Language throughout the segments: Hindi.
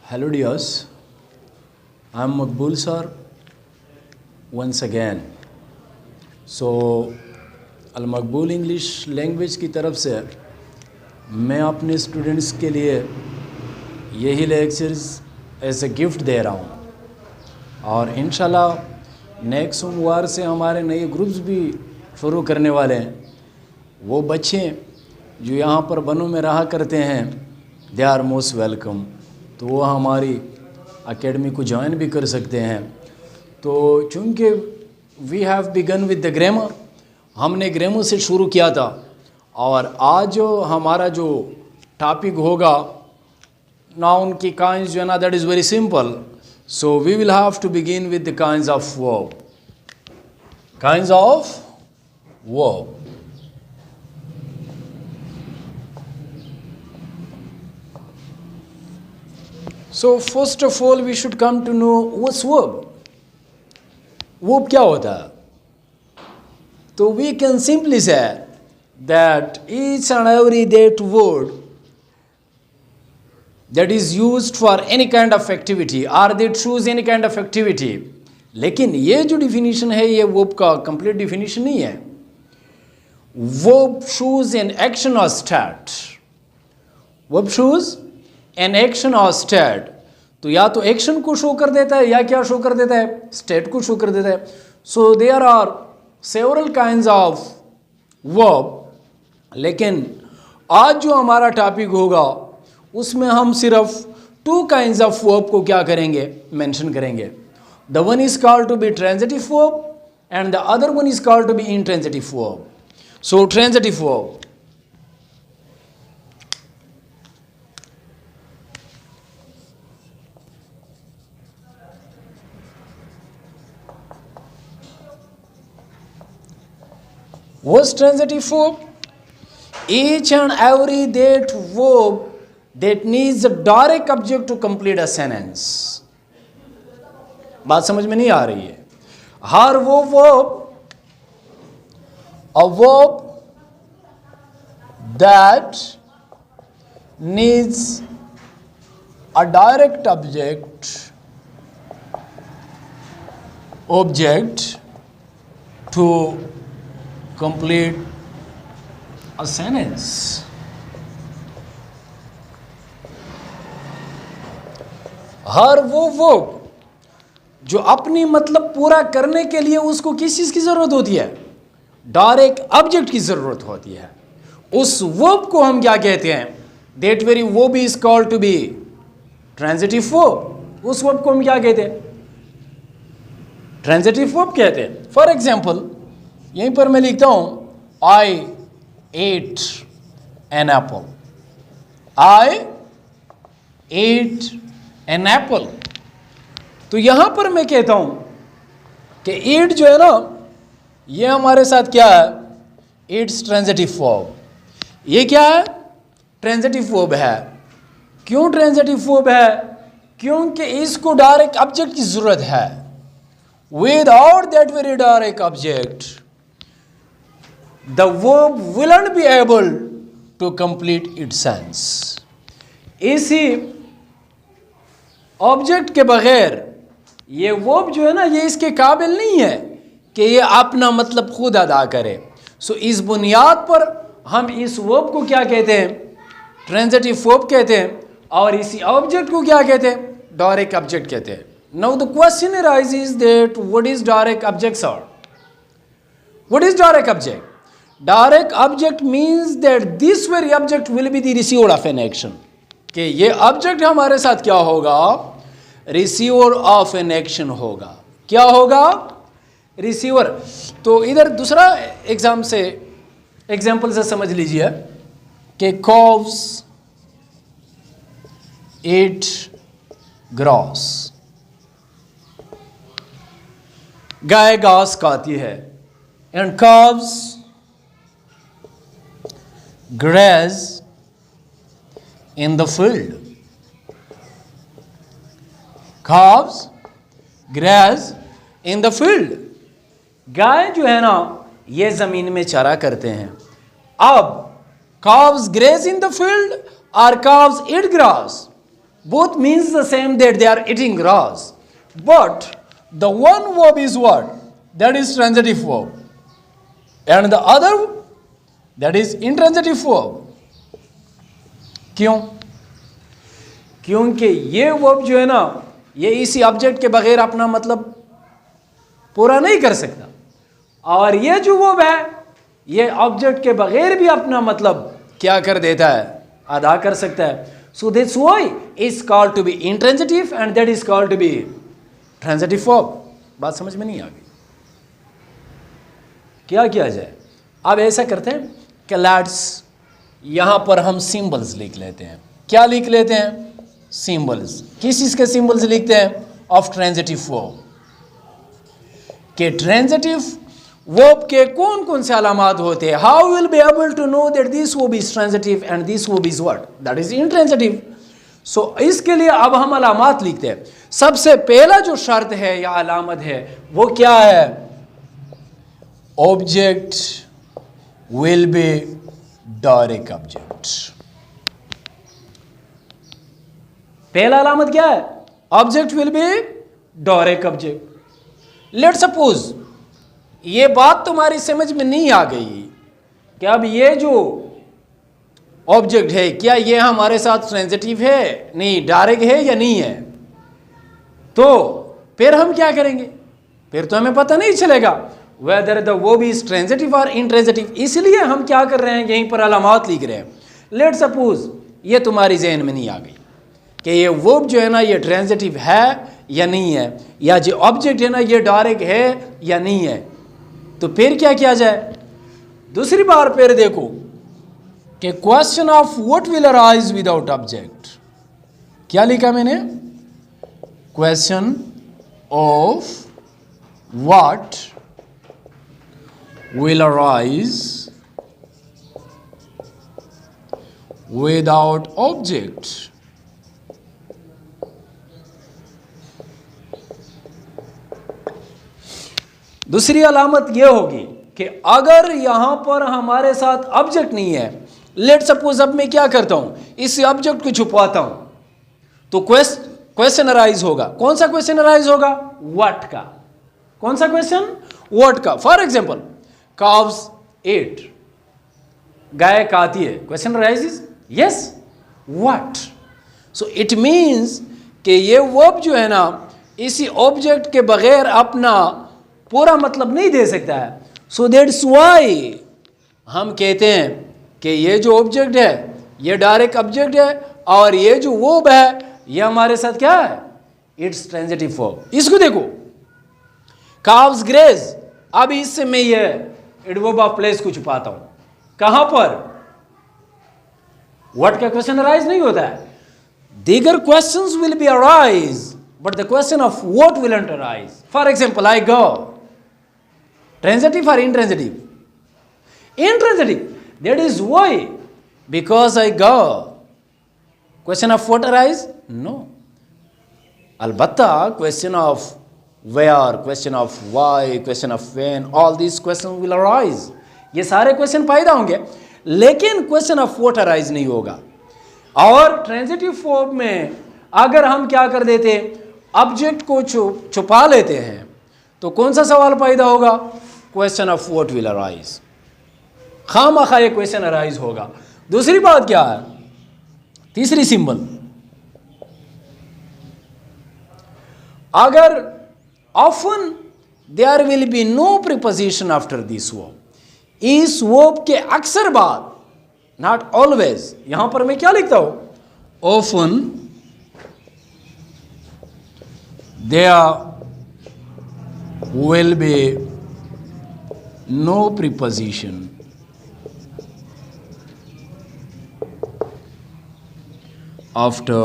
Hello dears, I am Maqbool sir once again. So Al Maqbool English language की तरफ से मैं अपने स्टूडेंट्स के लिए यही लेक्चर्स एज ए गिफ्ट दे रहा हूँ और इंशाल्लाह नेक्स्ट सोमवार से हमारे नए ग्रुप्स भी शुरू करने वाले हैं। वो बच्चे जो यहाँ पर बनों में रहा करते हैं दे आर मोस्ट वेलकम, तो वो हमारी एकेडमी को ज्वाइन भी कर सकते हैं। तो चूँकि we have begun with the grammar, हमने ग्रामर से शुरू किया था और आज जो हमारा जो टॉपिक होगा नाउन की काइंस जो है ना, that is very simple. So we will have to begin with the kinds of verb. Kinds of verb. So first of all we should come to know what's verb. Verb क्या होता है? तो we can simply say that each and every that word that is used for any kind of activity or they choose any kind of activity. लेकिन ये जो definition है ये verb का complete definition नहीं है। Verb shows an action or state. Verb shows an action और स्टेट, तो या तो एक्शन को शो कर देता है या क्या शो कर देता है, स्टेट को शो कर देता है। So there are several kinds of verb, लेकिन आज जो हमारा टॉपिक होगा उसमें हम सिर्फ टू काइंड्स ऑफ वर्ब को क्या करेंगे, मेंशन करेंगे। The one is called to be transitive verb and the other one is called to be intransitive verb. So transitive verb, what's transitive verb? Each and every that verb that needs a direct object to complete a sentence. बात समझ में नहीं आ रही है? हर वो verb, a verb that needs a direct object to complete a sentence. हर वो verb जो अपनी मतलब पूरा करने के लिए उसको किस चीज़ की ज़रूरत होती है, डायरेक्ट ऑब्जेक्ट की ज़रूरत होती है, उस verb को हम क्या कहते हैं, that very verb is called to be transitive verb। उस verb को हम क्या कहते हैं, transitive verb कहते हैं। फॉर एग्जाम्पल यहीं पर मैं लिखता हूं I ate an apple. I ate an apple। तो यहां पर मैं कहता हूं कि eat जो है ना, ये हमारे साथ क्या है, इट्स ट्रांजिटिव वर्ब। ये क्या है, ट्रांजिटिव वर्ब है। क्यों ट्रांजिटिव वर्ब है? क्योंकि इसको डायरेक्ट ऑब्जेक्ट की जरूरत है। Without that very direct object the verb will not be able to complete its sense। इसी ऑब्जेक्ट के बगैर ये verb जो है ना, ये इसके काबिल नहीं है कि ये अपना मतलब खुद अदा करे। सो इस बुनियाद पर हम इस verb को क्या कहते हैं, ट्रांजिटिव verb कहते हैं, और इसी ऑब्जेक्ट को क्या कहते हैं, डायरेक्ट ऑब्जेक्ट कहते हैं। Now the question arises that what is direct object sir? What is direct object? Direct object means that this very object will be the receiver of an action। कि ये ऑब्जेक्ट हमारे साथ क्या होगा, रिसीवर ऑफ एन एक्शन होगा। क्या होगा, रिसीवर। तो इधर दूसरा एग्जाम्पल से समझ लीजिए कि cows eat grass। गाय घास खाती है, and cows graze in the field। Calves graze in the field। गाय जो है ना ये जमीन में चरा करते हैं। अब calves graze in the field or calves eat grass? both means the same, that they are eating grass. But the one verb is what? That is transitive verb. And the other, that is intransitive verb. क्यों? क्योंकि ये वर्ब जो है ना, ये इसी ऑब्जेक्ट के बगैर अपना मतलब पूरा नहीं कर सकता, और ये जो वर्ब है ये ऑब्जेक्ट के बगैर भी अपना मतलब क्या कर देता है, अदा कर सकता है. So that's why it's called to be intransitive and that is called to be transitive verb. बात समझ में नहीं आ गई? क्या किया जाए? अब ऐसा करते हैं कि लेट्स यहाँ पर हम सिंबल्स लिख लेते हैं. क्या लिख लेते हैं? सिंबल्स. किस चीज़ के सिंबल्स लिखते हैं? Of transitive verb. के ट्रांजिटिव वर्ब के कौन कौन से अलामात होते हैं? How will be able to know that this verb is transitive and this verb is what? That is intransitive. So इसके लिए अब हम अलामात लिखते हैं. सबसे पहला जो शर्त है या अलामत है वो क्या है? Object will be direct object. पहला अलामत क्या है? Object will be direct object. Let suppose ये बात तुम्हारी समझ में नहीं आ गई कि अब ये जो ऑब्जेक्ट है क्या ये हमारे साथ ट्रांजिटिव है, नहीं डायरेक्ट है या नहीं है, तो फिर हम क्या करेंगे? फिर तो हमें पता नहीं चलेगा whether the verb is transitive और इनट्रांजिटिव. इसलिए हम क्या कर रहे हैं, यहीं पर अलामात लिख रहे हैं. लेट सपोज ये तुम्हारी जहन में नहीं आ गई कि ये वर्ब जो है ना ये ट्रांजिटिव है या नहीं है, या जो ऑब्जेक्ट है ना ये डायरेक्ट है या नहीं है, तो फिर क्या किया जाए? दूसरी बार फिर देखो कि question of what will arise without object. क्या लिखा मैंने? Question of what will arise without object. दूसरी अलामत यह होगी कि अगर यहां पर हमारे साथ ऑब्जेक्ट नहीं है, लेट सपोज अब मैं क्या करता हूं, इस ऑब्जेक्ट को छुपाता हूं, तो क्वेश्चन अराइज होगा. कौन सा क्वेश्चन अराइज होगा? व्हाट का. कौन सा क्वेश्चन? व्हाट का. फॉर एग्जाम्पल काव्स एट, गाय खाती है. Question arise yes what. So it means कि ये वर्ब जो है ना इसी ऑब्जेक्ट के बगैर अपना पूरा मतलब नहीं दे सकता है. सो दैट्स वाई हम कहते हैं कि ये जो ऑब्जेक्ट है ये डायरेक्ट ऑब्जेक्ट है और ये जो वर्ब है ये हमारे साथ क्या है? It's transitive verb. इसको देखो, काव्स ग्रेज. अब इससे मैं ये एडवर्ब ऑफ प्लेस को छुपाता हूं. कहां पर? व्हाट का क्वेश्चन अराइज नहीं होता है. दीगर questions will be arise but the question of what will not arise. For example I go. Transitive or intransitive? Intransitive. That is why. Because I go. Question of what arise? No. Albatta, question of where, question of why, question of when, all these questions will arise. ये सारे क्वेश्चन पैदा होंगे, लेकिन क्वेश्चन ऑफ व्हाट अराइज नहीं होगा. और ट्रांजिटिव फॉर्म में अगर हम क्या कर देते, ऑब्जेक्ट को छुपा लेते हैं, तो कौन सा सवाल पैदा होगा? Question of what will arise. खामखा ये क्वेश्चन अराइज होगा. दूसरी बात क्या है? तीसरी सिंबल, अगर often there will be no preposition after this verb. इस वर्ब के अक्सर बाद, नॉट ऑलवेज. यहां पर मैं क्या लिखता हूं? Often there will be no preposition after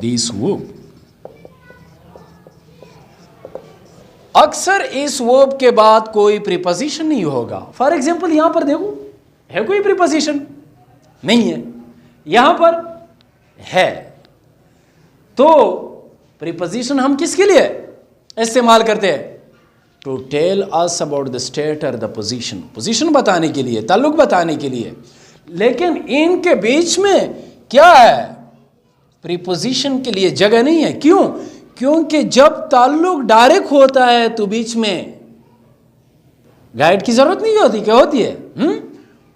this verb. अक्सर इस वर्ब के बाद कोई प्रीपोजिशन नहीं होगा. फॉर एग्जाम्पल यहां पर देखो, है कोई प्रीपोजिशन? नहीं है. यहां पर है. तो प्रीपोजिशन हम किसके लिए इस्तेमाल करते हैं? To tell us about the state और द पोजीशन. पोजीशन बताने के लिए, ताल्लुक बताने के लिए. लेकिन इनके बीच में क्या है? प्रीपोजिशन के लिए जगह नहीं है। क्यों? क्योंकि जब ताल्लुक डायरेक्ट होता है तो बीच में गाइड की जरूरत नहीं होती। क्या होती है?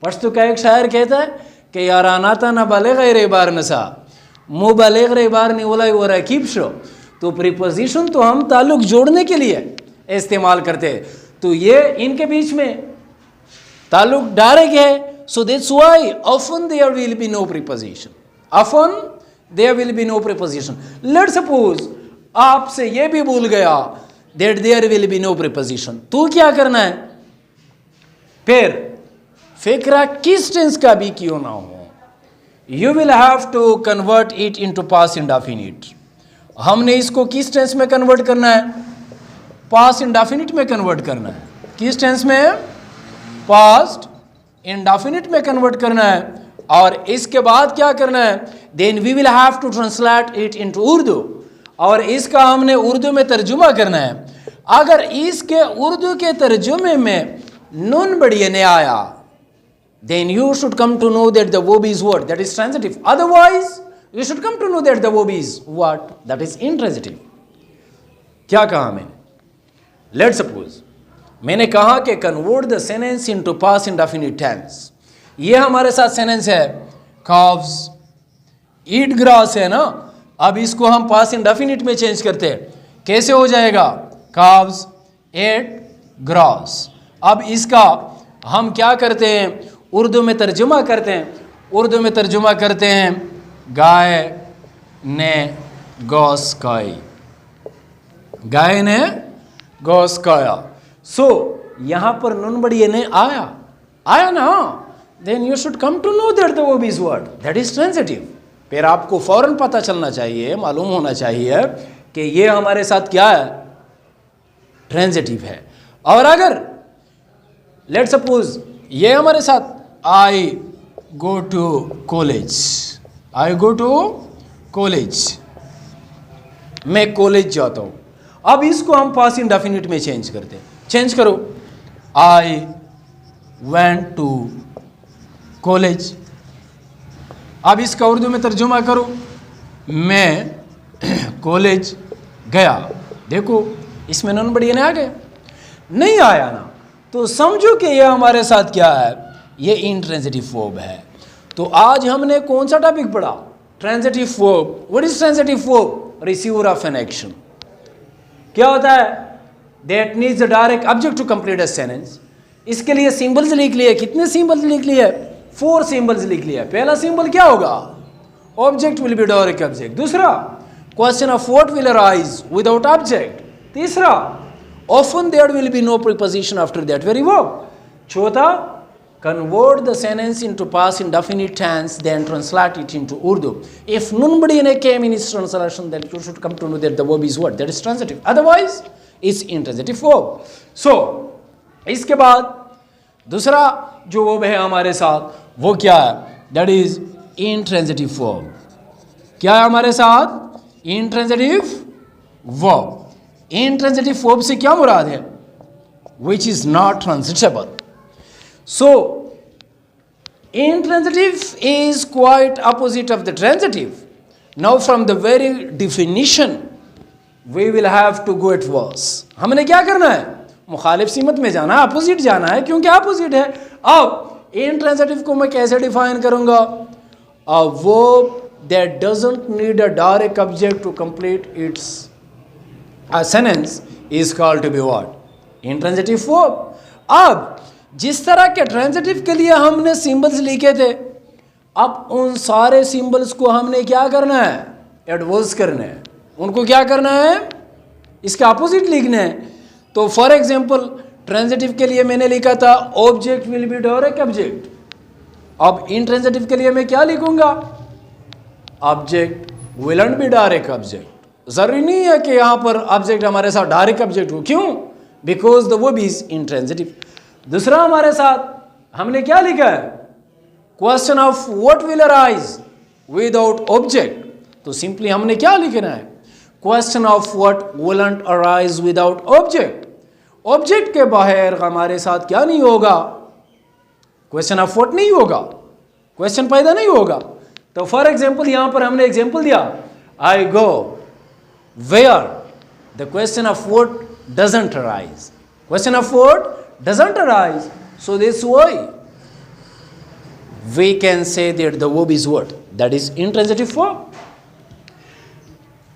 पश्तो का एक शायर कहता है कि याराना था ना बले गैर बार नसा मुँह बले गैर बार नहीं बोला वो रकीब शो। तो प्रीपोजिशन तो हम ताल्लुक जोड़ने के लिए इस्तेमाल करते हैं, तो ये इनके बीच में ताल्लुक डायरेक्ट है। So that's why often there will be no preposition, often there will be no preposition. Let's suppose आपसे ये भी भूल गया that there will be no preposition, तो क्या करना है? फिर फिक्रा किस टेंस का भी क्यों ना हो, you will have to convert it into past indefinite. हमने इसको किस टेंस में कन्वर्ट करना है? पास्ट इंडेफिनिट में कन्वर्ट करना है। किस टेंस में? पास्ट इंडेफिनिट में कन्वर्ट करना है। और इसके बाद क्या करना है? Then we will have to translate it into Urdu, और इसका हमने उर्दू में तर्जुमा करना है। अगर इसके उर्दू के तर्जुमे में नून बढ़िया ने आया, then you should come to know that the verb is what? That is transitive. Otherwise, you should come to know that the verb is what? That is intransitive. क्या कहा मैंने? Let's suppose मैंने कहा कि convert the sentence into past indefinite tense. ये हमारे साथ sentence है calves eat grass है ना। अब इसको हम past indefinite में change करते हैं, कैसे हो जाएगा? calves ate grass। अब इसका हम क्या करते हैं? उर्दू में तर्जुमा करते हैं। उर्दू में तर्जुमा करते हैं गाय ने गौस खाई, गाय ने गौस खाया। सो यहाँ पर नून बढ़िया ने आया ना, then you should come to know that the verb is what? That is transitive. फिर आपको फौरन पता चलना चाहिए, मालूम होना चाहिए कि ये हमारे साथ क्या है? ट्रांजिटिव है। और अगर लेट्स सपोज ये हमारे साथ I go to college, I go to college, मैं कॉलेज जाता हूं। अब इसको हम पास्ट इंडेफिनिट में चेंज करते हैं। चेंज करो, आई वेंट टू कॉलेज। अब इसका उर्दू में तर्जुमा करो, मैं कॉलेज गया। देखो इसमें नून बढ़िया नहीं आ गया, नहीं आया ना, तो समझो कि यह हमारे साथ क्या है? ये इंट्रांजिटिव वर्ब है। तो आज हमने कौन सा टॉपिक पढ़ा? Transitive verb. What is transitive verb? Receiver of an action. क्या होता है? That needs a direct object to complete a sentence. इसके लिए सिंबल्स लिख लिए। कितने सिंबल्स लिख लिए? 4 सिंबल्स लिख लिया। पहला सिंबल क्या होगा? Object will be direct object. दूसरा, question of what will arise without object. तीसरा, often there will be no preposition after that very verb. चौथा, convert the sentence into past indefinite tense, then translate it into Urdu. If nun badiyane came in its translation, then you should come to know that the verb is what? That is transitive. Otherwise, it's intransitive verb. So, इसके बाद दूसरा जो verb है हमारे साथ वो क्या है? That is intransitive verb. क्या है हमारे साथ? Intransitive verb. Intransitive verb से क्या मुराद है? Which is not transitable. So, intransitive is quite opposite of the transitive. Now, from the very definition, we will have to go at verse. हमने क्या करना है? मुखालिफ सीमत में जाना है, अपोजिट जाना है, क्योंकि अपोजिट है। अब intransitive को मैं कैसे डिफाइन करूंगा? A verb that doesn't need a direct object to complete its a sentence is called to be what? Intransitive verb. अब जिस तरह के ट्रांजिटिव के लिए हमने सिंबल्स लिखे थे, अब उन सारे सिंबल्स को हमने क्या करना है? एडवर्स करना है। उनको क्या करना है? इसके अपोजिट लिखना है। तो फॉर एग्जांपल ट्रांजिटिव के लिए मैंने लिखा था object will be direct object. अब इंट्रांजिटिव के लिए मैं क्या लिखूंगा? Object will not be direct object. जरूरी नहीं है कि यहां पर ऑब्जेक्ट हमारे साथ डायरेक्ट ऑब्जेक्ट हो। क्यों? Because the verb is intransitive. दूसरा हमारे साथ हमने क्या लिखा है? Question of what will arise without object. तो सिंपली हमने क्या लिखना है? Question of what will not arise without object. Object के बाहर हमारे साथ क्या नहीं होगा? क्वेश्चन ऑफ व्हाट नहीं होगा, क्वेश्चन पैदा नहीं होगा। तो फॉर एग्जाम्पल यहाँ पर हमने एग्जाम्पल दिया, I go where, the question of word doesn't arise, question of word doesn't arise, so this why we can say that the verb is what? That is intransitive form.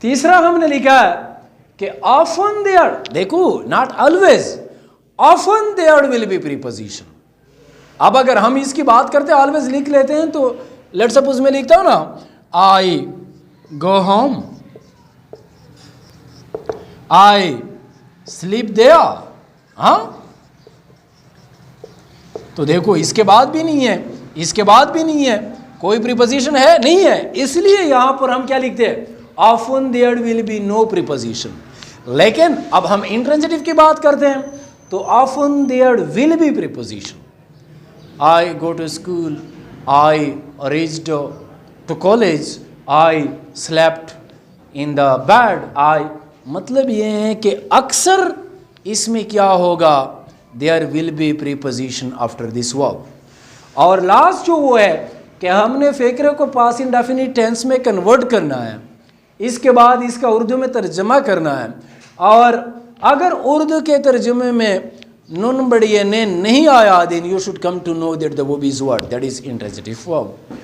तीसरा हमने लिखा है कि often there, देखो not always, often there will be preposition. अब अगर हम इसकी बात करते always लिख लेते हैं तो let's suppose मैं लिखता हूं ना, I go home, I sleep there, हाँ, तो देखो इसके बाद भी नहीं है, इसके बाद भी नहीं है, कोई प्रीपोजिशन है नहीं है, इसलिए यहां पर हम क्या लिखते हैं, often there will be no preposition. लेकिन अब हम इंट्रांजिटिव की बात करते हैं तो often there will be preposition. I go to school, I reached to college, I slept in the bed, I, मतलब ये है कि अक्सर इसमें क्या होगा, there will be preposition after this verb. और लास्ट जो वो है कि हमने फेकरे को पास इंडेफिनिट टेंस में कन्वर्ट करना है, इसके बाद इसका उर्दू में तर्जमा करना है, और अगर उर्दू के तर्जुमे में नून बड़िए ने नहीं आया, then you should come to know that the verb is what, that is intransitive verb.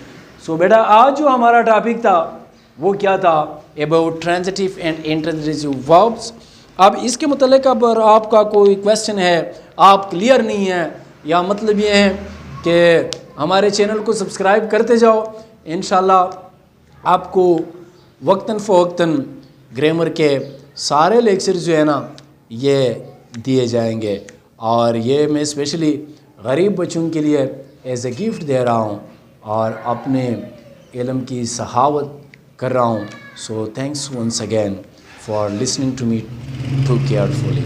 So बेटा आज जो हमारा टॉपिक था वो क्या था, about transitive and intransitive verbs. अब इसके मुतल्लिक अगर आपका कोई क्वेश्चन है, आप क्लियर नहीं है, या मतलब ये है कि हमारे चैनल को सब्सक्राइब करते जाओ, इंशाल्लाह आपको वक्तन फ़वक्तन ग्रामर के सारे लेक्चर जो है ना ये दिए जाएंगे, और ये मैं स्पेशली गरीब बच्चों के लिए एज ए गिफ्ट दे रहा हूँ और अपने इल्म की सहावत कर रहा हूँ। So thanks once again for listening to me too carefully.